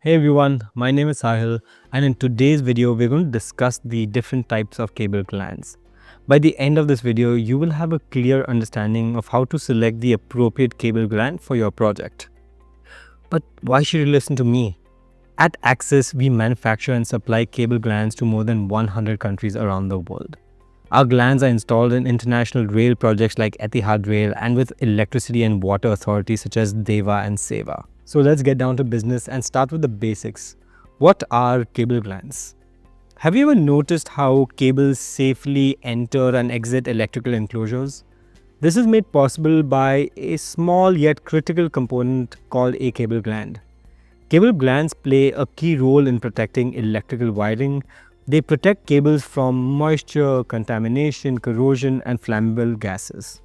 Hey everyone, my name is Sahil, and in today's video we're going to discuss the different types of cable glands. By the end of this video, you will have a clear understanding of how to select the appropriate cable gland for your project. But why should you listen to me? At Axis, we manufacture and supply cable glands to more than 100 countries around the world. Our glands are installed in international rail projects like Etihad Rail and with electricity and water authorities such as DEWA and SEWA. So let's get down to business and start with the basics. What are cable glands? Have you ever noticed how cables safely enter and exit electrical enclosures? This is made possible by a small yet critical component called a cable gland. Cable glands play a key role in protecting electrical wiring. They protect cables from moisture, contamination, corrosion, and flammable gases.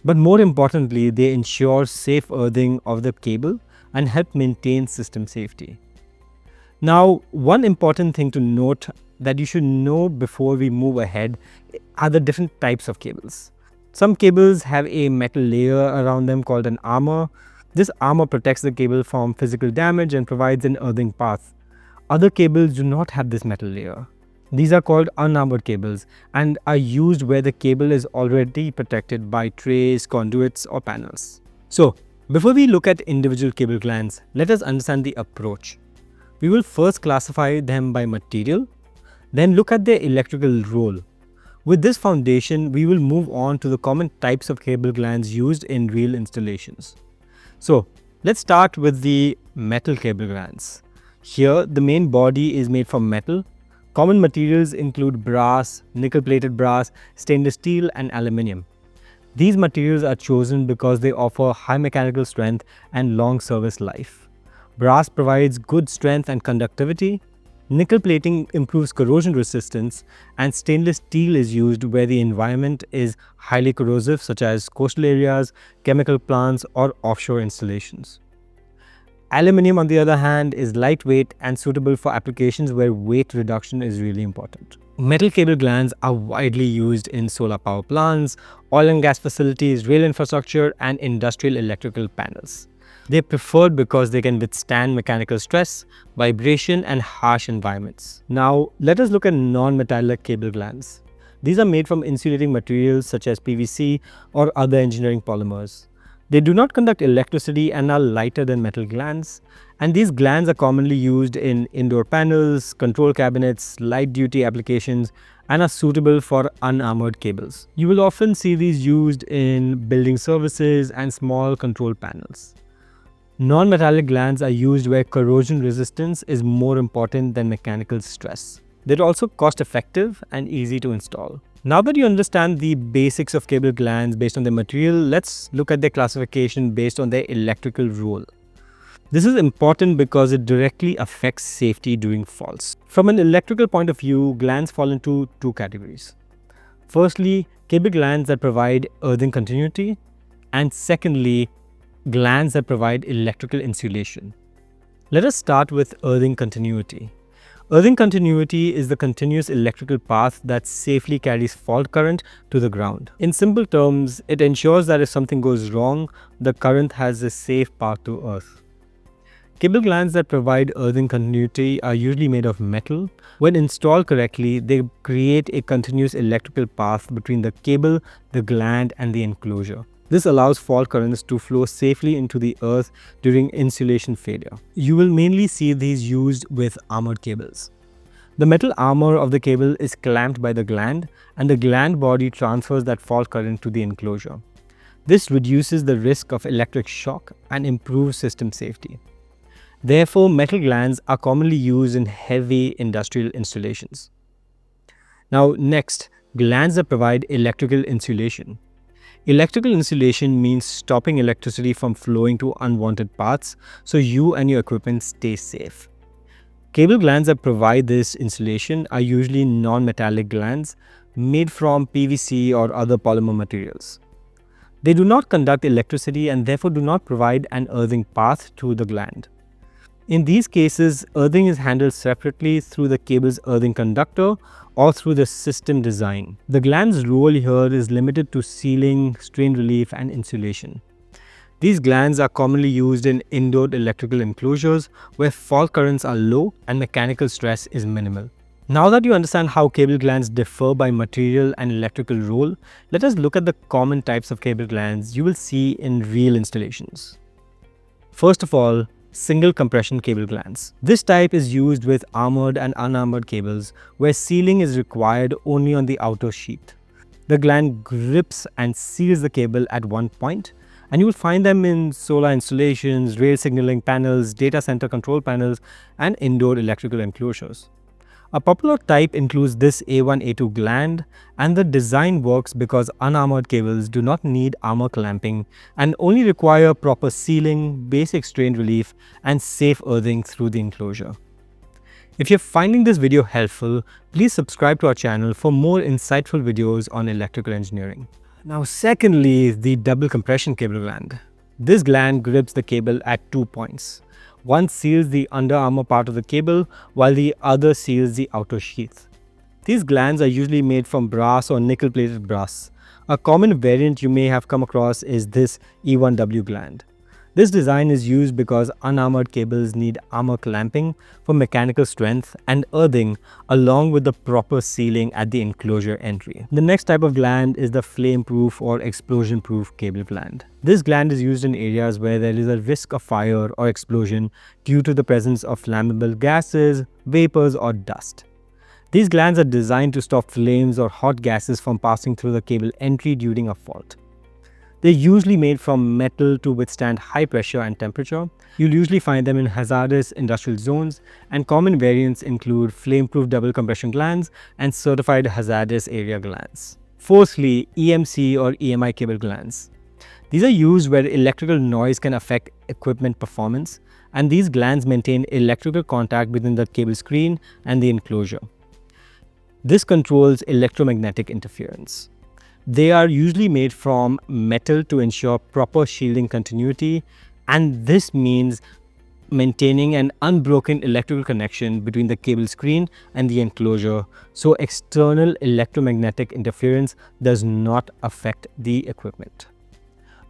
But more importantly, they ensure safe earthing of the cable and help maintain system safety. Now, one important thing to note that you should know before we move ahead are the different types of cables. Some cables have a metal layer around them called an armor. This armor protects the cable from physical damage and provides an earthing path. Other cables do not have this metal layer. These are called unarmoured cables and are used where the cable is already protected by trays, conduits, or panels. So, before we look at individual cable glands, let us understand the approach. We will first classify them by material, then look at their electrical role. With this foundation, we will move on to the common types of cable glands used in real installations. So, let's start with the metal cable glands. Here, the main body is made from metal. Common materials include brass, nickel-plated brass, stainless steel, and aluminium. These materials are chosen because they offer high mechanical strength and long service life. Brass provides good strength and conductivity. Nickel plating improves corrosion resistance, and stainless steel is used where the environment is highly corrosive, such as coastal areas, chemical plants, or offshore installations. Aluminium, on the other hand, is lightweight and suitable for applications where weight reduction is really important. Metal cable glands are widely used in solar power plants, oil and gas facilities, rail infrastructure, and industrial electrical panels. They're preferred because they can withstand mechanical stress, vibration, and harsh environments. Now, let us look at non-metallic cable glands. These are made from insulating materials such as PVC or other engineering polymers. They do not conduct electricity and are lighter than metal glands. And these glands are commonly used in indoor panels, control cabinets, light-duty applications, and are suitable for unarmored cables. You will often see these used in building services and small control panels. Non-metallic glands are used where corrosion resistance is more important than mechanical stress. They're also cost-effective and easy to install. Now that you understand the basics of cable glands based on their material, let's look at their classification based on their electrical role. This is important because it directly affects safety during faults. From an electrical point of view, glands fall into two categories. Firstly, cable glands that provide earthing continuity, and secondly, glands that provide electrical insulation. Let us start with earthing continuity. Earthing continuity is the continuous electrical path that safely carries fault current to the ground. In simple terms, it ensures that if something goes wrong, the current has a safe path to earth. Cable glands that provide earthing continuity are usually made of metal. When installed correctly, they create a continuous electrical path between the cable, the gland, and the enclosure. This allows fault currents to flow safely into the earth during insulation failure. You will mainly see these used with armored cables. The metal armor of the cable is clamped by the gland, and the gland body transfers that fault current to the enclosure. This reduces the risk of electric shock and improves system safety. Therefore, metal glands are commonly used in heavy industrial installations. Now, next, glands that provide electrical insulation. Electrical insulation means stopping electricity from flowing to unwanted paths so you and your equipment stay safe. Cable glands that provide this insulation are usually non-metallic glands made from PVC or other polymer materials. They do not conduct electricity and therefore do not provide an earthing path to the gland. In these cases, earthing is handled separately through the cable's earthing conductor or through the system design. The gland's role here is limited to sealing, strain relief, and insulation. These glands are commonly used in indoor electrical enclosures where fault currents are low and mechanical stress is minimal. Now that you understand how cable glands differ by material and electrical role, let us look at the common types of cable glands you will see in real installations. First of all, single compression cable glands. This type is used with armored and unarmored cables where sealing is required only on the outer sheath. The gland grips and seals the cable at one point, and you will find them in solar installations, rail signaling panels, data center control panels, and indoor electrical enclosures. A popular type includes this A1, A2 gland, and the design works because unarmored cables do not need armor clamping and only require proper sealing, basic strain relief, and safe earthing through the enclosure. If you're finding this video helpful, please subscribe to our channel for more insightful videos on electrical engineering. Now, secondly, the double compression cable gland. This gland grips the cable at 2 points. One seals the under armor part of the cable while the other seals the outer sheath. These glands are usually made from brass or nickel-plated brass. A common variant you may have come across is this E1W gland. This design is used because unarmored cables need armor clamping for mechanical strength and earthing along with the proper sealing at the enclosure entry. The next type of gland is the flameproof or explosion-proof cable gland. This gland is used in areas where there is a risk of fire or explosion due to the presence of flammable gases, vapors, or dust. These glands are designed to stop flames or hot gases from passing through the cable entry during a fault. They're usually made from metal to withstand high pressure and temperature. You'll usually find them in hazardous industrial zones, and common variants include flame-proof double compression glands and certified hazardous area glands. Fourthly, EMC or EMI cable glands. These are used where electrical noise can affect equipment performance, and these glands maintain electrical contact between the cable screen and the enclosure. This controls electromagnetic interference. They are usually made from metal to ensure proper shielding continuity, and this means maintaining an unbroken electrical connection between the cable screen and the enclosure, so external electromagnetic interference does not affect the equipment.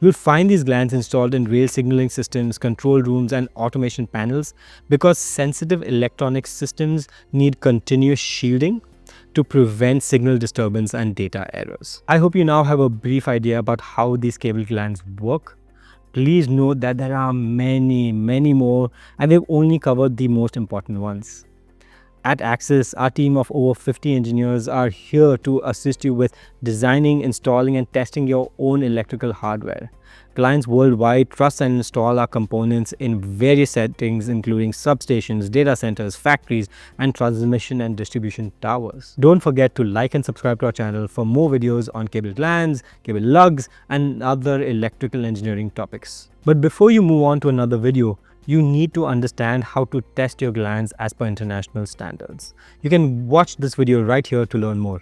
You'll find these glands installed in rail signaling systems, control rooms, and automation panels because sensitive electronic systems need continuous shielding to prevent signal disturbance and data errors. I hope you now have a brief idea about how these cable glands work. Please note that there are many more, and we've only covered the most important ones. At Axis, our team of over 50 engineers are here to assist you with designing, installing, and testing your own electrical hardware. Clients worldwide trust and install our components in various settings, including substations, data centers, factories, and transmission and distribution towers. Don't forget to like and subscribe to our channel for more videos on cable glands, cable lugs, and other electrical engineering topics. But before you move on to another video, you need to understand how to test your glands as per international standards. You can watch this video right here to learn more.